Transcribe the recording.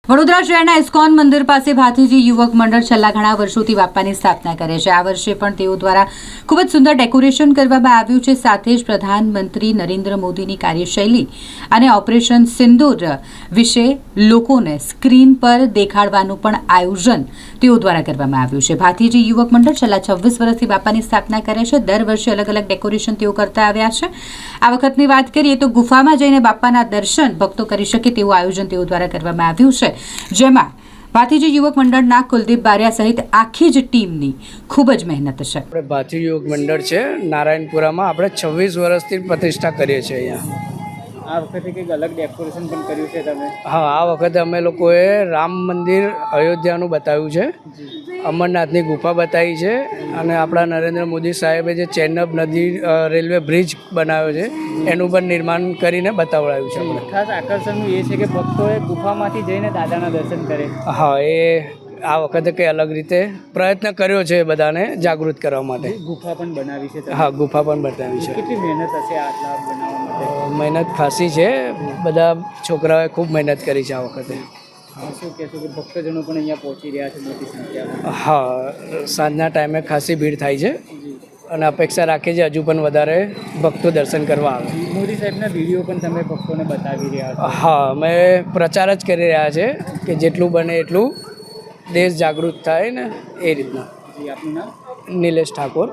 વડોદરા શહેરના ઇસ્કોન મંદિર પાસે ભાતીજી યુવક મંડળ છેલ્લા ઘણા વર્ષોથી બાપાની સ્થાપના કરે છે। આ વર્ષે પણ તેઓ દ્વારા ખૂબ જ સુંદર ડેકોરેશન કરવામાં આવ્યું છે। સાથે જ પ્રધાનમંત્રી નરેન્દ્ર મોદીની કાર્યશૈલી અને ઓપરેશન સિંદૂર વિશે લોકોને સ્ક્રીન પર દેખાડવાનું પણ આયોજન તેઓ દ્વારા કરવામાં આવ્યું છે। ભાતીજી યુવક મંડળ છેલ્લા 26 વર્ષથી બાપાની સ્થાપના કરે છે। દર વર્ષે અલગ અલગ ડેકોરેશન તેઓ કરતા આવ્યા છે। આ વખતની વાત કરીએ તો ગુફામાં જઈને બાપાના દર્શન ભક્તો કરી શકે તેવું આયોજન તેઓ દ્વારા કરવામાં આવ્યું છે, જેમાં ભાતીજી યુવક મંડળના કુલદીપ બારિયા સહિત આખી જ ટીમની ખૂબ જ મહેનત છે। આપણે ભાતીજી યુવક મંડળ છે નારાયણપુરામાં, આપણે 26 વર્ષથી પ્રતિષ્ઠા કરીએ છીએ અહીંયા। આ વખતે કંઈક અલગ ડેકોરેશન પણ કર્યું છે તમે? હા, આ વખતે અમે લોકોએ રામ મંદિર અયોધ્યાનું બતાવ્યું છે, અમરનાથની ગુફા બતાવી છે અને આપણા નરેન્દ્ર મોદી સાહેબે જે ચેનબ નદી રેલવે બ્રિજ બનાવ્યો છે એનું પણ નિર્માણ કરીને બતાવડાવ્યું છે આપણે। ખાસ આકર્ષણનું એ છે કે ભક્તોએ ગુફામાંથી જઈને દાદાના દર્શન કરે। હા, એ આ વખતે કંઈ અલગ રીતે પ્રયત્ન કર્યો છે બધાને જાગૃત કરવા માટે। ગુફા પણ બનાવી છે તમે? હા, ગુફા પણ બતાવી છે। કેટલી મહેનત હશે આટલા બનાવવા માટે? મહેનત ખાસી છે, બધા છોકરાઓએ ખૂબ મહેનત કરી છે આ વખતે। શું કહેશો કે ભક્તજનો પણ અહીંયા પહોંચી રહ્યા છે મોટી સંખ્યામાં? હા, સાંજના ટાઈમે ખાસી ભીડ થાય છે અને અપેક્ષા રાખીએ છીએ હજુ પણ વધારે ભક્તો દર્શન કરવા આવે। મોદી સાહેબના વિડીયો પણ તમે ભક્તોને બતાવી રહ્યા છો? હા, અમે પ્રચાર જ કરી રહ્યા છે કે જેટલું બને એટલું દેશ જાગૃત થાય ને એ રીતના। જી, આપનું નામ? નિલેશ ઠાકોર।